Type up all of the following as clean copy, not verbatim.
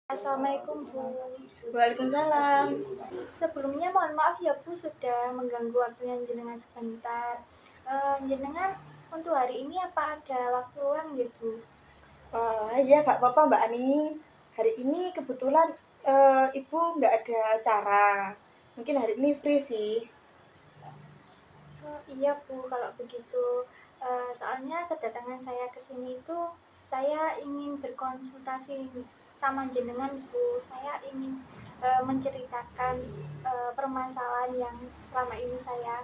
Assalamualaikum Bu. Waalaikumsalam. Sebelumnya mohon maaf ya Bu sudah mengganggu waktunya jenengan sebentar. Jenengan untuk hari ini apa ada waktu luang ya Bu? Iya gak apa-apa Mbak Ani. Hari ini kebetulan Ibu nggak ada acara. Mungkin hari ini free sih. Oh, iya Bu kalau begitu. Soalnya kedatangan saya ke sini itu saya ingin berkonsultasi sama jenengan Bu. Saya ingin menceritakan permasalahan yang selama ini saya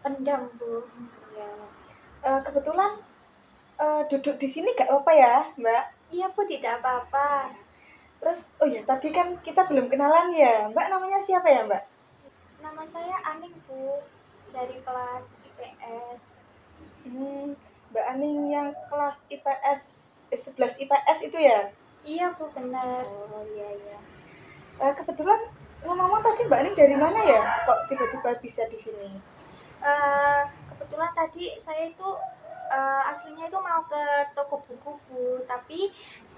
pendam Bu. Ya. Kebetulan duduk di sini gak apa-apa ya Mbak. Iya Bu tidak apa-apa. Terus oh ya tadi kan kita belum kenalan ya. Mbak namanya siapa ya Mbak? Nama saya Aning Bu, dari kelas IPS. Mbak Ani yang kelas IPS 11 IPS itu ya? Iya Bu, benar. Oh iya iya. Kebetulan ngomong-ngomong tadi Mbak Ani dari mana ya? Kok tiba-tiba bisa di sini? Kebetulan tadi saya itu aslinya itu mau ke toko buku Bu, tapi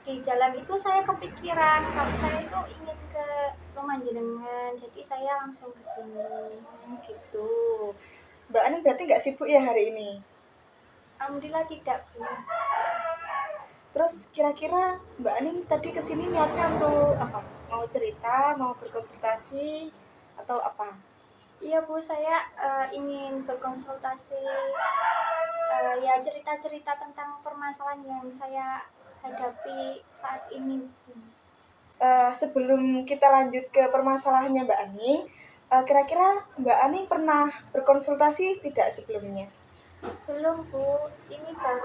di jalan itu saya kepikiran kalau saya itu ingin ke rumah jenengan, jadi saya langsung ke sini. Gitu. Mbak Ani berarti nggak sibuk ya hari ini? Alhamdulillah tidak Bu. Terus kira-kira Mbak Ani tadi kesini niatnya untuk apa? Mau cerita, mau berkonsultasi, atau apa? Iya Bu, saya ingin berkonsultasi, ya cerita-cerita tentang permasalahan yang saya hadapi saat ini Bu. Sebelum kita lanjut ke permasalahannya Mbak Ani, kira-kira Mbak Ani pernah berkonsultasi tidak sebelumnya? Belum Bu, ini baru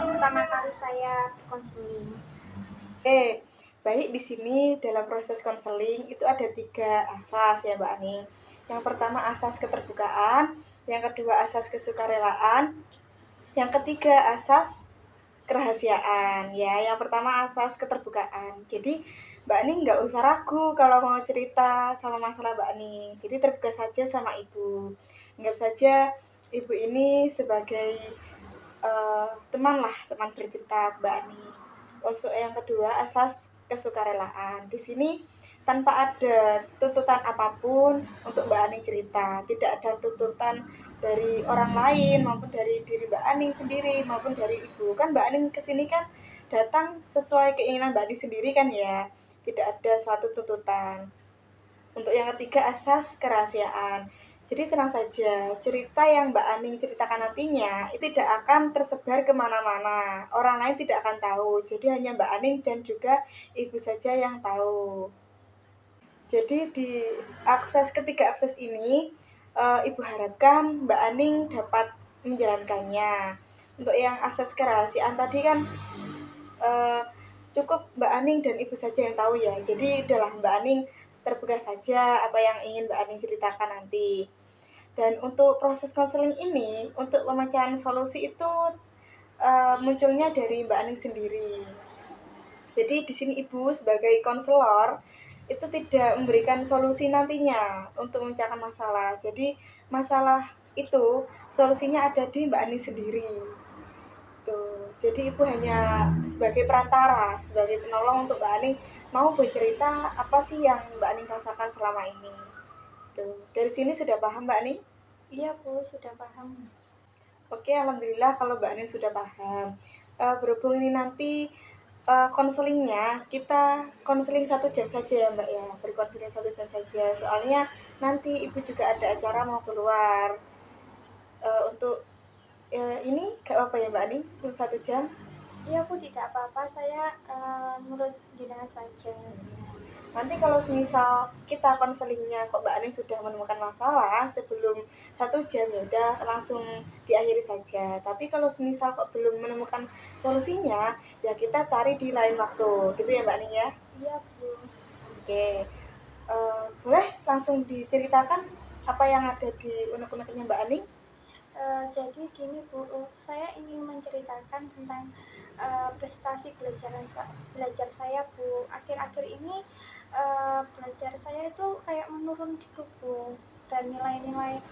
pertama kali saya konseling. Oke, baik di sini dalam proses konseling itu ada 3 asas ya Mbak Ani. Yang pertama asas keterbukaan, yang kedua asas kesukarelaan, yang ketiga asas kerahasiaan ya. Yang pertama asas keterbukaan. Jadi Mbak Ani nggak usah ragu kalau mau cerita sama masalah Mbak Ani. Jadi terbuka saja sama ibu. Anggap saja ibu ini sebagai teman lah, teman bercerita Mbak Ani. Untuk yang kedua asas kesukarelaan. Di sini tanpa ada tuntutan apapun untuk Mbak Ani cerita, tidak ada tuntutan dari orang lain maupun dari diri Mbak Ani sendiri maupun dari ibu. Kan Mbak Ani kesini kan datang sesuai keinginan Mbak Ani sendiri kan ya, tidak ada suatu tuntutan. Untuk yang ketiga asas kerahasiaan. Jadi tenang saja, cerita yang Mbak Aning ceritakan nantinya itu tidak akan tersebar kemana-mana. Orang lain tidak akan tahu, jadi hanya Mbak Aning dan juga ibu saja yang tahu. Jadi di ketiga akses ini, Ibu harapkan Mbak Aning dapat menjalankannya. Untuk yang akses kerahasiaan tadi kan eh, cukup Mbak Aning dan ibu saja yang tahu ya. Jadi udahlah Mbak Aning terbuka saja apa yang ingin Mbak Aning ceritakan nanti. Dan untuk proses konseling ini, untuk pemecahan solusi itu munculnya dari Mbak Aning sendiri. Jadi di sini ibu sebagai konselor itu tidak memberikan solusi nantinya untuk memecahkan masalah. Jadi masalah itu solusinya ada di Mbak Aning sendiri. Tuh. Jadi ibu hanya sebagai perantara, sebagai penolong untuk Mbak Aning mau bercerita apa sih yang Mbak Aning rasakan selama ini. Tuh. Dari sini sudah paham Mbak Aning? Iya Bu, sudah paham. Oke, alhamdulillah kalau Mbak Anin sudah paham. Berhubung ini nanti konselingnya, kita konseling 1 jam saja ya Mbak ya, berkonseling 1 jam saja. Soalnya nanti Ibu juga ada acara mau keluar. Untuk ini gak apa ya Mbak Anin, untuk 1 jam. Iya Bu, tidak apa-apa, saya nurut jenengan saja. Nanti kalau semisal kita konselingnya kok Mbak Aning sudah menemukan masalah sebelum 1 jam ya udah langsung diakhiri saja. Tapi kalau semisal kok belum menemukan solusinya ya kita cari di lain waktu. Gitu ya Mbak Aning ya. Iya Bu. Oke. Boleh langsung diceritakan apa yang ada di unek-uneknya Mbak Aning? Jadi gini Bu, saya ingin menceritakan tentang prestasi belajar saya Bu. Akhir-akhir ini belajar saya itu kayak menurun gitu Bu, dan nilai-nilai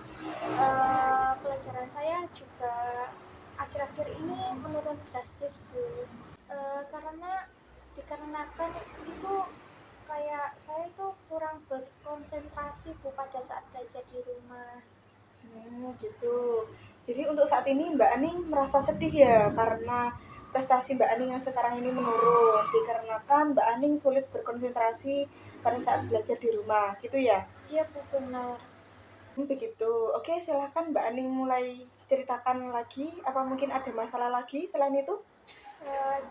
pelajaran saya juga akhir-akhir ini menurun drastis Bu. Karena dikarenakan itu konsentrasi Bu pada saat belajar di rumah. Gitu. Jadi untuk saat ini Mbak Aning merasa sedih ya karena prestasi Mbak Aning yang sekarang ini menurun dikarenakan Mbak Aning sulit berkonsentrasi pada saat belajar di rumah, gitu ya? Iya Bu, benar. Begitu. Oke, silahkan Mbak Aning mulai ceritakan lagi. Apa mungkin ada masalah lagi selain itu? Eh,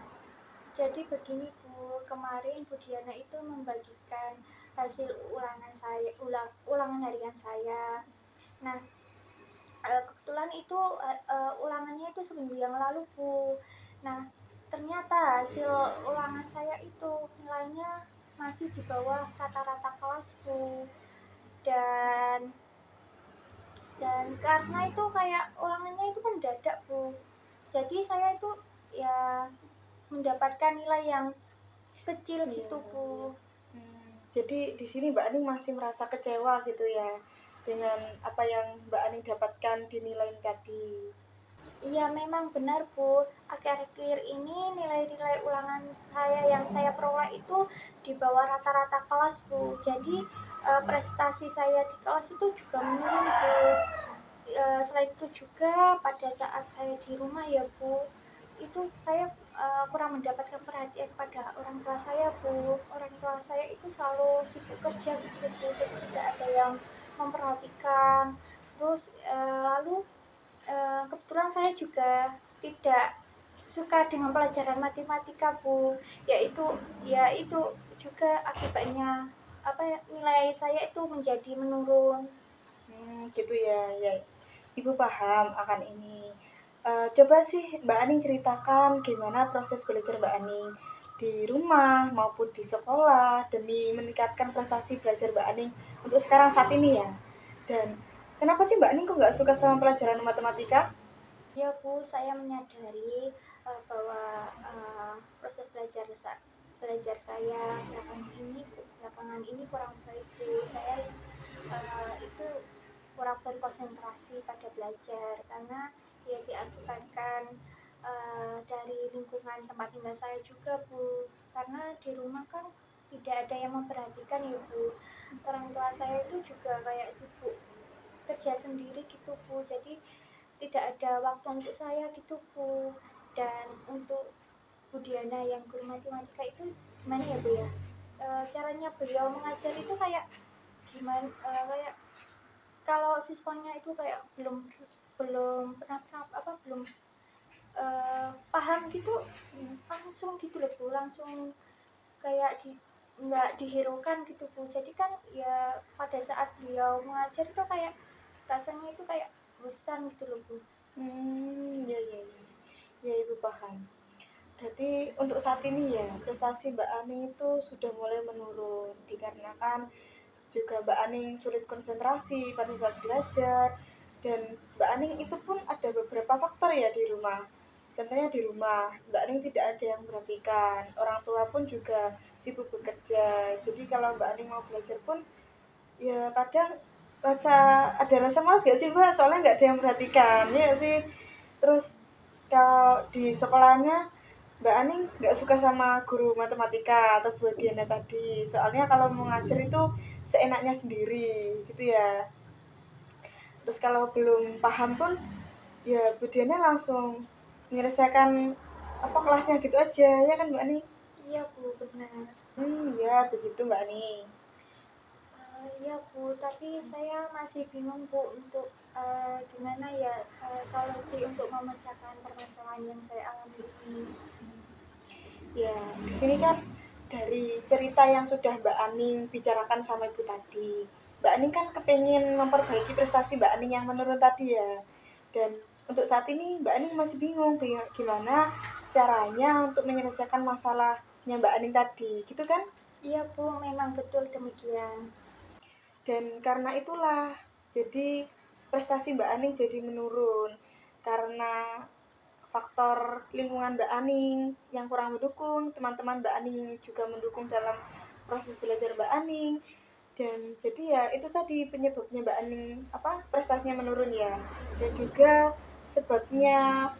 jadi begini Bu, kemarin Bu Diana itu membagikan hasil ulangan harian saya. Nah, kebetulan itu ulangannya itu seminggu yang lalu Bu. Nah, ternyata hasil ulangan saya itu nilainya masih di bawah rata-rata kelas Bu. Dan karena itu kayak ulangannya itu kan dadak Bu, jadi saya itu ya mendapatkan nilai yang kecil gitu Iya. Bu. Jadi di sini Mbak Aning masih merasa kecewa gitu ya dengan apa yang Mbak Aning dapatkan di nilai tadi. Iya memang benar Bu, akhir-akhir ini nilai-nilai ulangan saya yang saya peroleh itu di bawah rata-rata kelas Bu. Jadi prestasi saya di kelas itu juga menurun Bu. Selain itu juga pada saat saya di rumah ya Bu, itu saya kurang mendapatkan perhatian pada orang tua saya Bu. Orang tua saya itu selalu sibuk kerja gitu Bu, jadi tidak ada yang memperhatikan. Terus lalu kebetulan saya juga tidak suka dengan pelajaran matematika Bu, yaitu juga akibatnya apa ya, nilai saya itu menjadi menurun. Gitu ya, ya. Ibu paham akan ini. Coba sih Mbak Aning ceritakan gimana proses belajar Mbak Aning di rumah maupun di sekolah demi meningkatkan prestasi belajar Mbak Aning untuk sekarang saat ini ya. Dan kenapa sih Mbak Aning kok nggak suka sama pelajaran matematika? Ya Bu, saya menyadari bahwa proses belajar saya belakangan ini kurang baik Bu. Saya itu kurang berkonsentrasi pada belajar karena ya diakibatkan dari lingkungan tempat tinggal saya juga Bu. Karena di rumah kan tidak ada yang memperhatikan ya Bu. Orang tua saya itu juga kayak sibuk kerja sendiri gitu Bu, jadi tidak ada waktu untuk saya gitu Bu. Dan untuk Bu Diana yang guru matematika itu gimana ya Bu ya, caranya beliau mengajar itu kayak gimana, kayak kalau siswanya itu kayak belum belum pernah belum paham gitu, langsung gitu loh Bu, langsung kayak nggak dihiraukan gitu Bu. Jadi kan ya pada saat beliau mengajar itu kayak rasanya itu kayak bosan gitu loh Bu. Ya, ya, ya. Ya, Ibu paham. Berarti untuk saat ini ya, prestasi Mbak Aning itu sudah mulai menurun dikarenakan juga Mbak Aning sulit konsentrasi pada saat belajar dan Mbak Aning itu pun ada beberapa faktor ya di rumah. Contohnya di rumah, Mbak Aning tidak ada yang memperhatikan, orang tua pun juga sibuk bekerja. Jadi kalau Mbak Aning mau belajar pun ya kadang ada rasa malas gak sih Mbak? Soalnya nggak ada yang memperhatikan ya gak sih. Terus kalau di sekolahnya Mbak Aning nggak suka sama guru matematika atau Bu Diana tadi. Soalnya kalau mau ngajar itu seenaknya sendiri gitu ya. Terus kalau belum paham pun ya Bu Diana langsung menyelesaikan apa kelasnya gitu aja ya kan Mbak Aning? Iya Bu, benar. Ya begitu Mbak Aning. Iya Bu, tapi saya masih bingung Bu untuk gimana ya solusi untuk memecahkan permasalahan yang saya alami ini. Ya, di sini kan dari cerita yang sudah Mbak Aning bicarakan sama Ibu tadi, Mbak Aning kan kepengen memperbaiki prestasi Mbak Aning yang menurun tadi ya. Dan untuk saat ini Mbak Aning masih bingung gimana caranya untuk menyelesaikan masalahnya Mbak Aning tadi, gitu kan? Iya Bu, memang betul demikian. Dan karena itulah, jadi prestasi Mbak Aning jadi menurun karena faktor lingkungan Mbak Aning yang kurang mendukung, teman-teman Mbak Aning juga mendukung dalam proses belajar Mbak Aning. Dan jadi ya itu tadi penyebabnya Mbak Aning prestasinya menurun ya. Dan juga sebabnya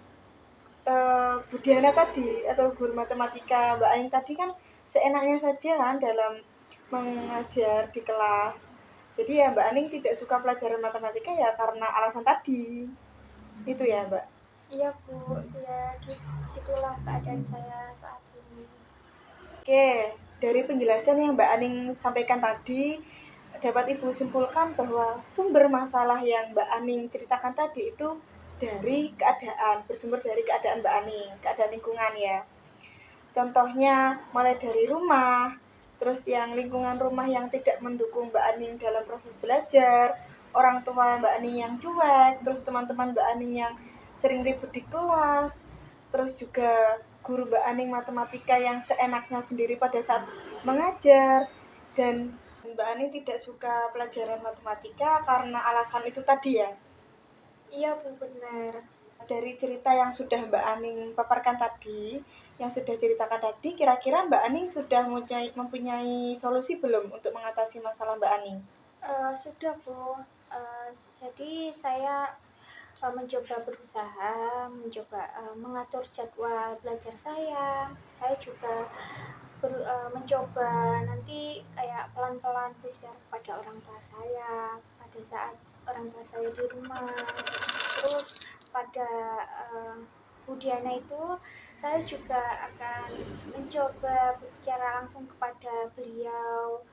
Bu Diana tadi atau guru matematika Mbak Aning tadi kan seenaknya saja kan dalam mengajar di kelas. Jadi ya Mbak Aning tidak suka pelajaran matematika ya karena alasan tadi. Itu ya Mbak. Iya Bu, ya gitulah keadaan saya saat ini. Oke, dari penjelasan yang Mbak Aning sampaikan tadi, dapat Ibu simpulkan bahwa sumber masalah yang Mbak Aning ceritakan tadi itu dari keadaan, bersumber dari keadaan Mbak Aning, keadaan lingkungan ya. Contohnya mulai dari rumah, terus yang lingkungan rumah yang tidak mendukung Mbak Aning dalam proses belajar, orang tua Mbak Aning yang cuek, terus teman-teman Mbak Aning yang sering ribut di kelas, terus juga guru Mbak Aning matematika yang seenaknya sendiri pada saat mengajar, dan Mbak Aning tidak suka pelajaran matematika karena alasan itu tadi ya. Iya Bu, benar. Dari cerita yang sudah Mbak Aning paparkan tadi, yang sudah ceritakan tadi, kira-kira Mbak Aning sudah mempunyai solusi belum untuk mengatasi masalah Mbak Aning? Sudah Bu. Jadi saya mencoba berusaha, mencoba mengatur jadwal belajar saya. Saya juga mencoba nanti kayak pelan-pelan berbicara pada orang tua saya pada saat orang tua saya di rumah. Terus pada Bu Diana itu saya juga akan mencoba berbicara langsung kepada beliau,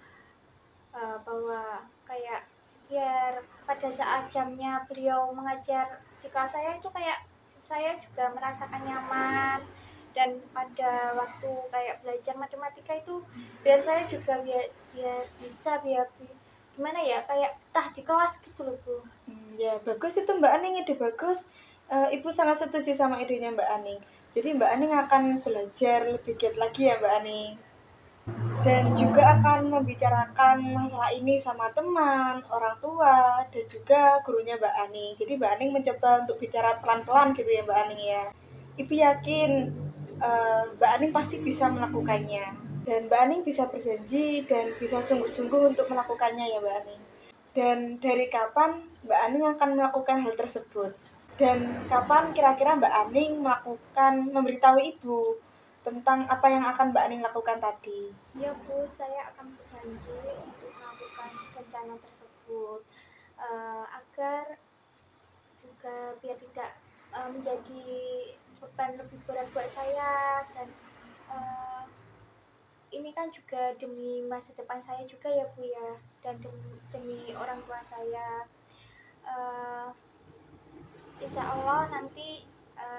bahwa kayak biar pada saat jamnya beliau mengajar di kelas saya itu kayak saya juga merasakan nyaman, dan pada waktu kayak belajar matematika itu biar saya juga biar bisa gimana ya kayak betah di kelas gitu loh Bu. Ya bagus itu Mbak Aning, ide bagus. Ibu sangat setuju sama idenya Mbak Aning. Jadi Mbak Aning akan belajar lebih giat lagi ya Mbak Aning. Dan juga akan membicarakan masalah ini sama teman, orang tua, dan juga gurunya Mbak Aning. Jadi Mbak Aning mencoba untuk bicara pelan-pelan gitu ya Mbak Aning ya. Ibu yakin Mbak Aning pasti bisa melakukannya. Dan Mbak Aning bisa berjanji dan bisa sungguh-sungguh untuk melakukannya ya Mbak Aning. Dan dari kapan Mbak Aning akan melakukan hal tersebut? Dan kapan kira-kira Mbak Aning memberitahu Ibu tentang apa yang akan Mbak Aning lakukan tadi? Ya Bu, saya akan berjanji untuk melakukan rencana tersebut, agar juga biar tidak menjadi beban lebih berat buat saya, dan uh, ini kan juga demi masa depan saya juga ya Bu ya, dan demi orang tua saya. uh, Insya Allah nanti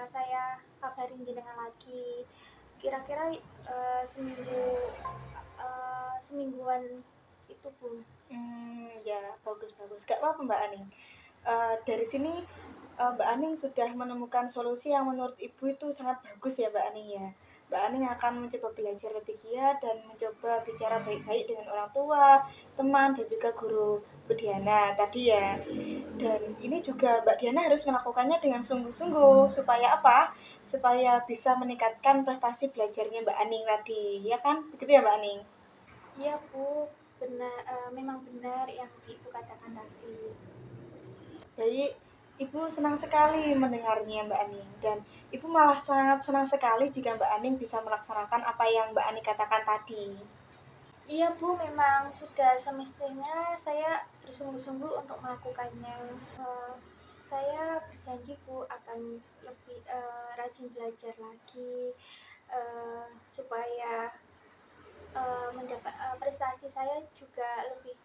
saya kabarin jenengan lagi, kira-kira semingguan itu Bu. Ya bagus-bagus. Gak apa-apa Mbak Aning. Dari sini Mbak Aning sudah menemukan solusi yang menurut Ibu itu sangat bagus ya Mbak Aning ya. Mbak Aning akan mencoba belajar lebih giat dan mencoba bicara baik-baik dengan orang tua, teman, dan juga guru Bu Diana tadi ya. Dan ini juga Mbak Diana harus melakukannya dengan sungguh-sungguh supaya apa? Supaya bisa meningkatkan prestasi belajarnya Mbak Aning tadi, ya kan? Begitu ya Mbak Aning? Iya Bu, benar, memang benar yang Ibu katakan tadi. Baik, Ibu senang sekali mendengarnya Mbak Aning, dan Ibu malah sangat senang sekali jika Mbak Aning bisa melaksanakan apa yang Mbak Aning katakan tadi. Iya Bu, memang sudah semestinya saya bersungguh-sungguh untuk melakukannya. Saya berjanji Bu akan lebih rajin belajar lagi, supaya mendapat prestasi saya juga lebih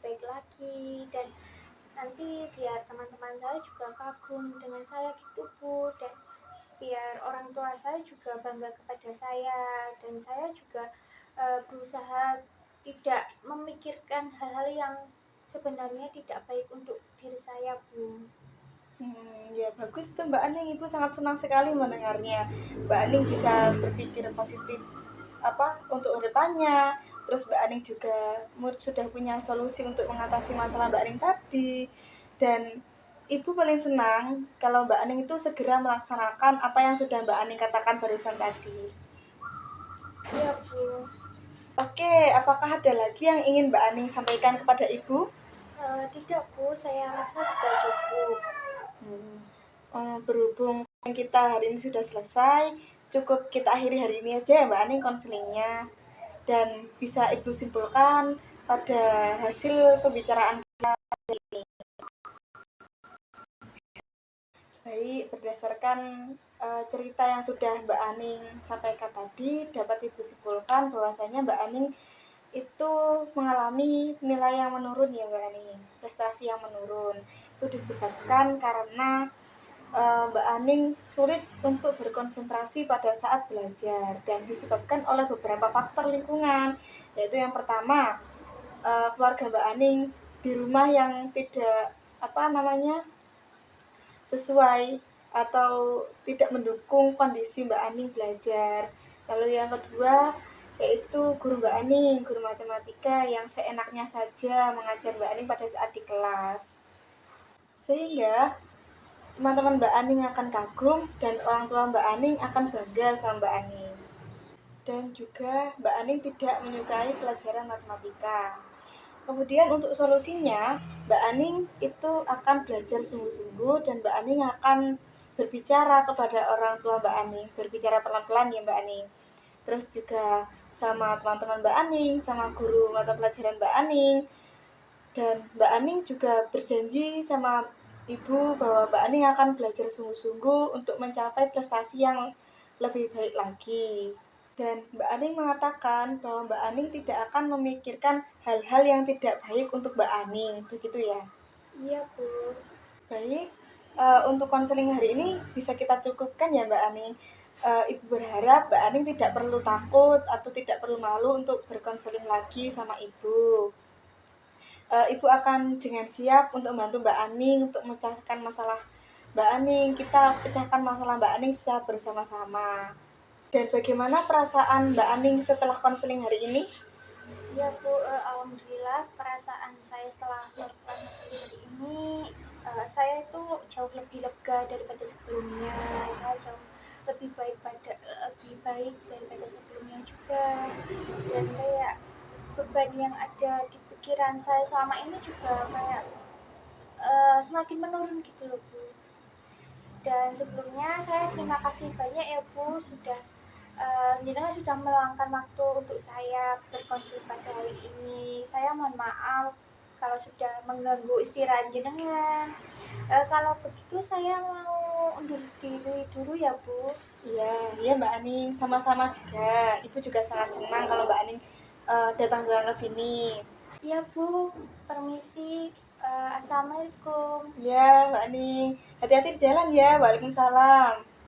baik lagi, dan nanti biar teman-teman saya juga kagum dengan saya gitu Bu, dan biar orang tua saya juga bangga kepada saya, dan saya juga berusaha tidak memikirkan hal-hal yang sebenarnya tidak baik untuk diri saya Bu. Ya bagus tuh Mbak Aning, Ibu sangat senang sekali mendengarnya. Mbak Aning bisa berpikir positif apa untuk depannya. Terus Mbak Aning juga sudah punya solusi untuk mengatasi masalah Mbak Aning tadi. Dan Ibu paling senang kalau Mbak Aning itu segera melaksanakan apa yang sudah Mbak Aning katakan barusan tadi. Iya Bu. Oke, apakah ada lagi yang ingin Mbak Aning sampaikan kepada Ibu? Tidak Bu, saya rasa sudah cukup. Berhubung kita hari ini sudah selesai, cukup kita akhiri hari ini aja ya Mbak Aning konselingnya. Dan bisa Ibu simpulkan pada hasil pembicaraan kita ini. Baik, berdasarkan cerita yang sudah Mbak Aning sampaikan tadi, dapat Ibu simpulkan bahwasanya Mbak Aning itu mengalami nilai yang menurun ya Mbak Aning, prestasi yang menurun. Itu disebabkan karena Mbak Aning sulit untuk berkonsentrasi pada saat belajar dan disebabkan oleh beberapa faktor lingkungan, yaitu yang pertama keluarga Mbak Aning di rumah yang tidak sesuai atau tidak mendukung kondisi Mbak Aning belajar. Lalu yang kedua yaitu guru Mbak Aning, guru matematika yang seenaknya saja mengajar Mbak Aning pada saat di kelas. Sehingga teman-teman Mbak Aning akan kagum dan orang tua Mbak Aning akan bangga sama Mbak Aning. Dan juga Mbak Aning tidak menyukai pelajaran matematika. Kemudian untuk solusinya, Mbak Aning itu akan belajar sungguh-sungguh dan Mbak Aning akan berbicara kepada orang tua Mbak Aning, berbicara pelan-pelan ya Mbak Aning. Terus juga sama teman-teman Mbak Aning, sama guru mata pelajaran Mbak Aning. Dan Mbak Aning juga berjanji sama Ibu bahwa Mbak Aning akan belajar sungguh-sungguh untuk mencapai prestasi yang lebih baik lagi. Dan Mbak Aning mengatakan bahwa Mbak Aning tidak akan memikirkan hal-hal yang tidak baik untuk Mbak Aning, begitu ya? Iya, Bu. Baik, untuk konseling hari ini bisa kita cukupkan ya Mbak Aning. Ibu berharap Mbak Aning tidak perlu takut atau tidak perlu malu untuk berkonseling lagi sama Ibu. Ibu akan dengan siap untuk membantu Mbak Aning untuk memecahkan masalah Mbak Aning. Kita pecahkan masalah Mbak Aning secara bersama-sama. Dan bagaimana perasaan Mbak Aning setelah konseling hari ini? Ya Bu, alhamdulillah perasaan saya setelah melakukan konseling hari ini, saya itu jauh lebih lega daripada sebelumnya. Saya jauh lebih baik daripada sebelumnya juga. Dan kayak beban yang ada di pikiran saya selama ini juga kayak semakin menurun gitu loh Bu. Dan sebelumnya saya terima kasih banyak ya Bu sudah jenengan sudah meluangkan waktu untuk saya berkonsul pada hari ini. Saya mohon maaf kalau sudah mengganggu istirahat jenengan. Kalau begitu saya mau undur diri dulu ya Bu. Iya Mbak Aning, sama-sama juga. Ibu juga sangat senang kalau Mbak Aning datang-datang ke sini. Iya Bu, permisi. Assalamualaikum. Ya Mbak Aning, hati-hati di jalan ya. Waalaikumsalam.